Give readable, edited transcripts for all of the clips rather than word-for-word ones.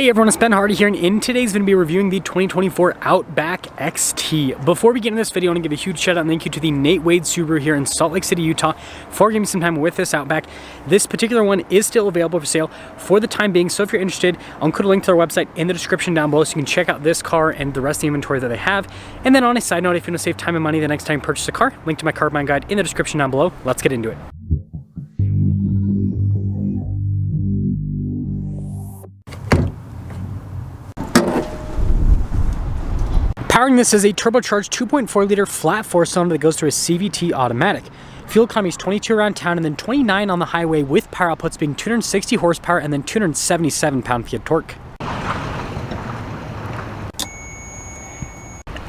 Hey everyone, it's Ben Hardy here, and in today's video, we're reviewing the 2024 Outback XT. Before we get into this video, I want to give a huge shout out and thank you to the Nate Wade Subaru here in Salt Lake City, Utah, for giving me some time with this Outback. This particular one is still available for sale for the time being, so if you're interested, I'll include a link to their website in the description down below so you can check out this car and the rest of the inventory that they have. And then on a side note, if you want to save time and money the next time you purchase a car, link to my car buying guide in the description down below. Let's get into it. Powering this is a turbocharged 2.4 liter flat four cylinder that goes through a CVT automatic. Fuel economy is 22 around town and then 29 on the highway, with power outputs being 260 horsepower and then 277 pound-feet of torque.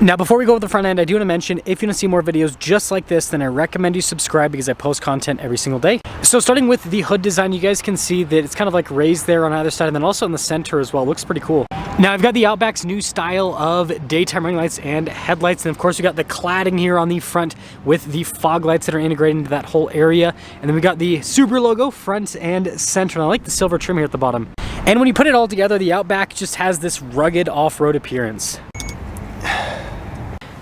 Now, before we go with the front end, I do want to mention, if you want to see more videos just like this, then I recommend you subscribe because I post content every single day. So starting with the hood design, you guys can see that it's kind of like raised there on either side and then also in the center as well. It looks pretty cool. Now I've got the Outback's new style of daytime running lights and headlights, and of course we got the cladding here on the front with the fog lights that are integrated into that whole area, and then we got the Subaru logo front and center, and I like the silver trim here at the bottom. And when you put it all together, the Outback just has this rugged off-road appearance.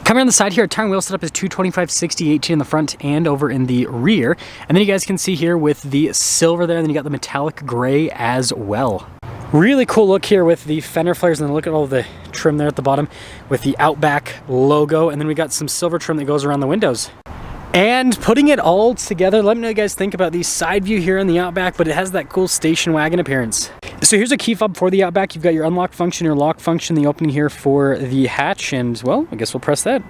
Coming on the side here, our tire and wheel setup is 225/60/18 in the front and over in the rear, and then you guys can see here with the silver there, and then you got the metallic gray as well. Really cool look here with the fender flares, and then look at all the trim there at the bottom with the Outback logo, and then we got some silver trim that goes around the windows. And putting it all together, let me know what you guys think about the side view here in the Outback, but it has that cool station wagon appearance. So here's a key fob for the Outback. You've got your unlock function, your lock function, the opening here for the hatch, and well, I guess we'll press that.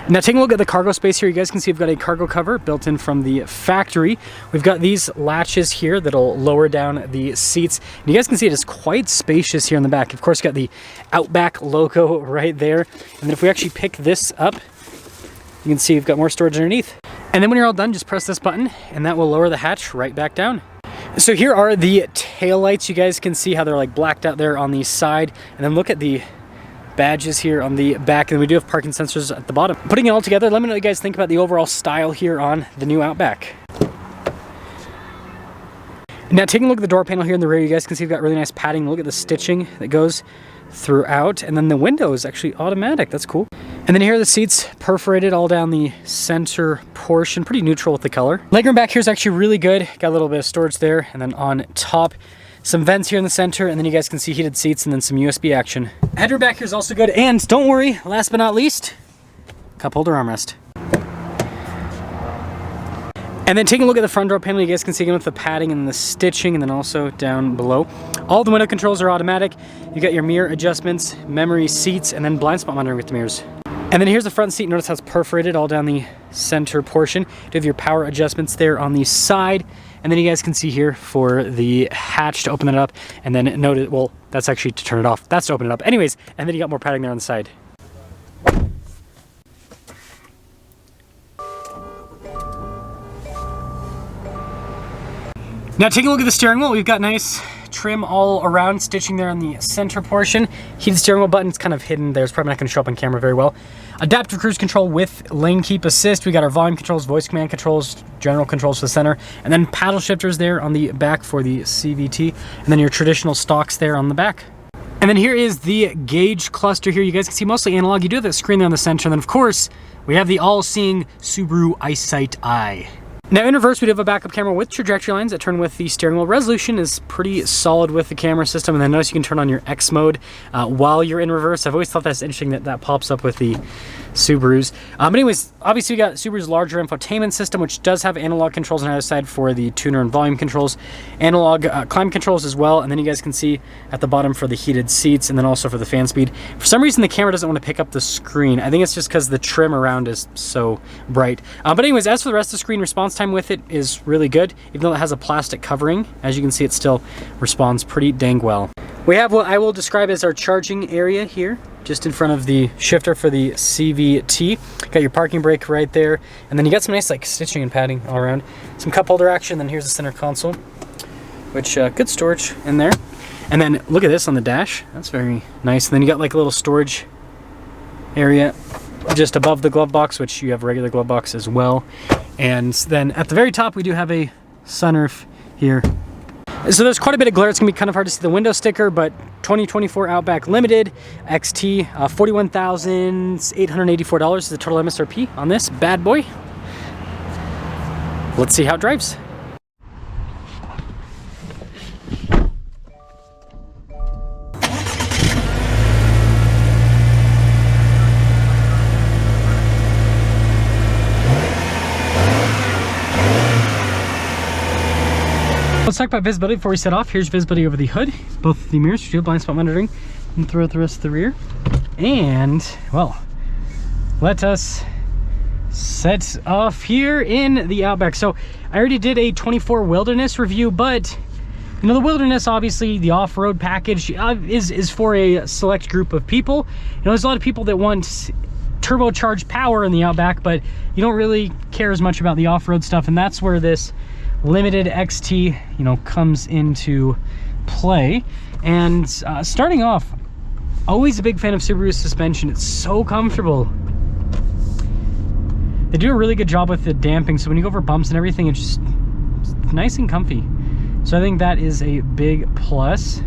Now taking a look at the cargo space here, you guys can see we've got a cargo cover built in from the factory. We've got these latches here that'll lower down the seats. And you guys can see it is quite spacious here in the back. Of course, you got the Outback logo right there. And then if we actually pick this up, you can see you've got more storage underneath. And then when you're all done, just press this button and that will lower the hatch right back down. So here are the taillights. You guys can see how they're like blacked out there on the side. And then look at the badges here on the back, and we do have parking sensors at the bottom. Putting it all together, let me know what you guys think about the overall style here on the new Outback. Now taking a look at the door panel here in the rear, you guys can see we've got really nice padding. Look at the stitching that goes throughout, and then the window is actually automatic. That's cool. And then here are the seats perforated all down the center portion, pretty neutral with the color. Legroom back here is actually really good. Got a little bit of storage there, and then on top, some vents here in the center, and then you guys can see heated seats and then some USB action. Headroom back here is also good, and don't worry, last but not least, cup holder armrest. And then taking a look at the front door panel, you guys can see again with the padding and the stitching, and then also down below. All the window controls are automatic. You got your mirror adjustments, memory seats, and then blind spot monitoring with the mirrors. And then here's the front seat. Notice how it's perforated all down the center portion. You have your power adjustments there on the side. And then you guys can see here for the hatch to open it up, and then note it, well, that's actually to turn it off. That's to open it up. Anyways, and then you got more padding there on the side. Now taking a look at the steering wheel, we've got nice trim all around, stitching there on the center portion. Heated steering wheel button's kind of hidden there. It's probably not going to show up on camera very well. Adaptive cruise control with lane keep assist. We got our volume controls, voice command controls, general controls for the center, and then paddle shifters there on the back for the CVT, and then your traditional stalks there on the back. And then here is the gauge cluster here. You guys can see mostly analog. You do have that screen there on the center, and then of course we have the all-seeing Subaru EyeSight Eye. Now in reverse, we do have a backup camera with trajectory lines that turn with the steering wheel. Resolution is pretty solid with the camera system, and then notice you can turn on your X mode while you're in reverse. I've always thought that's interesting that that pops up with the Subarus. But anyways, obviously we got Subaru's larger infotainment system, which does have analog controls on either side for the tuner and volume controls, analog climate controls as well, and then you guys can see at the bottom for the heated seats, and then also for the fan speed. For some reason the camera doesn't want to pick up the screen. I think it's just because the trim around is so bright. But anyways, as for the rest of the screen, response time with it is really good. Even though it has a plastic covering, as you can see, it still responds pretty dang well. We have what I will describe as our charging area here, just in front of the shifter for the CVT. Got your parking brake right there, and then you got some nice like stitching and padding all around. Some cup holder action, then here's the center console, which good storage in there. And then look at this on the dash, that's very nice. And then you got like a little storage area just above the glove box, which you have a regular glove box as well. And then at the very top, we do have a sunroof here. So there's quite a bit of glare. It's gonna be kind of hard to see the window sticker, but 2024 Outback Limited XT, $41,884 is the total MSRP on this bad boy. Let's see how it drives. Let's talk about visibility before we set off. Here's visibility over the hood, both the mirrors, shield, blind spot monitoring, and throughout the rest of the rear. And, well, let us set off here in the Outback. So I already did a 24 Wilderness review, but you know, the Wilderness, obviously the off-road package is for a select group of people. You know, there's a lot of people that want turbocharged power in the Outback, but you don't really care as much about the off-road stuff, and that's where this Limited XT, you know, comes into play. And starting off, always a big fan of Subaru's suspension. It's so comfortable. They do a really good job with the damping, so when you go over bumps and everything, it's just nice and comfy. So I think that is a big plus.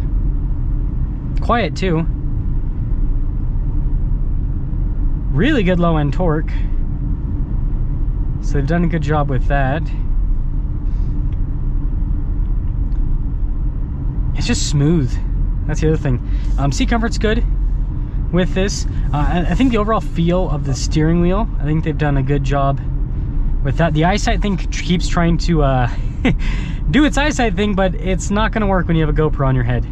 Quiet too. Really good low end torque. So they've done a good job with that. It's just smooth. That's the other thing. Seat comfort's good with this. I think the overall feel of the steering wheel, I think they've done a good job with that. The eyesight thing keeps trying to do its eyesight thing, but it's not going to work when you have a GoPro on your head.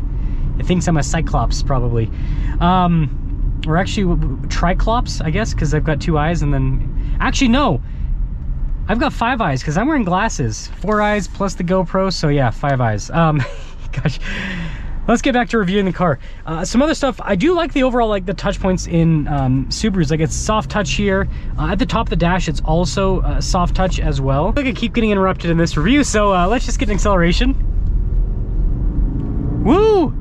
It thinks I'm a Cyclops, probably. Or actually, Triclops, I guess, because I've got 2 eyes, and then... Actually, no! I've got 5 eyes, because I'm wearing glasses. 4 eyes plus the GoPro, so yeah, 5 eyes. Gosh, let's get back to reviewing the car. Some other stuff, I do like the overall, like the touch points in Subarus. Like, it's soft touch here. At the top of the dash, it's also soft touch as well. I think I keep getting interrupted in this review, so let's just get an acceleration. Woo!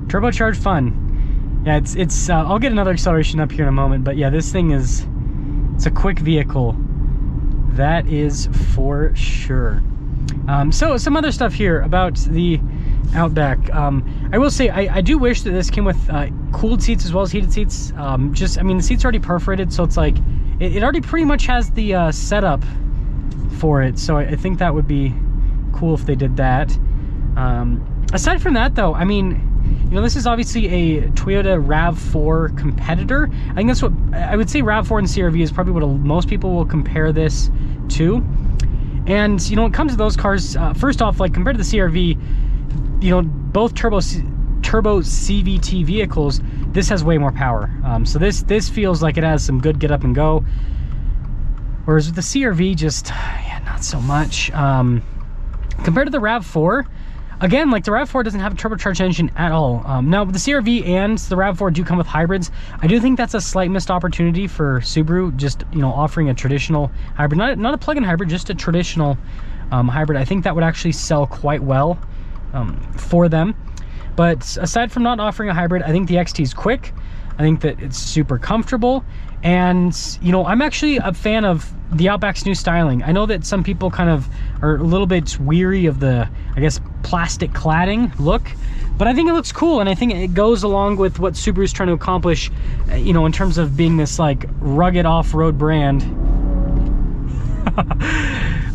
Turbocharged fun. Yeah, it's I'll get another acceleration up here in a moment, but yeah, this thing is, it's a quick vehicle. That is for sure. So some other stuff here about the Outback. I will say I do wish that this came with cooled seats as well as heated seats. I mean, the seats are already perforated, so it's like it already pretty much has the setup for it, so I think that would be cool if they did that. Aside from that though, I mean, you know, this is obviously a Toyota RAV4 competitor. I think that's what I would say. RAV4 and CR-V is probably what most people will compare this to. And you know, when it comes to those cars, first off, like compared to the CR-V, you know, both turbo CVT vehicles, this has way more power. So this feels like it has some good get up and go. Whereas with the CR-V, just yeah, not so much. Compared to the RAV4, again, like the RAV4 doesn't have a turbocharged engine at all. Now the CR-V and the RAV4 do come with hybrids. I do think that's a slight missed opportunity for Subaru, just, you know, offering a traditional hybrid, not a plug-in hybrid, just a traditional hybrid. I think that would actually sell quite well for them. But aside from not offering a hybrid, I think the XT is quick. I think that it's super comfortable. And, you know, I'm actually a fan of the Outback's new styling. I know that some people kind of are a little bit weary of the, I guess, plastic cladding look, but I think it looks cool, and I think it goes along with what Subaru's trying to accomplish, you know, in terms of being this, like, rugged off-road brand.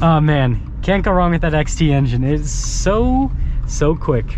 Oh, man. Can't go wrong with that XT engine. It's so quick.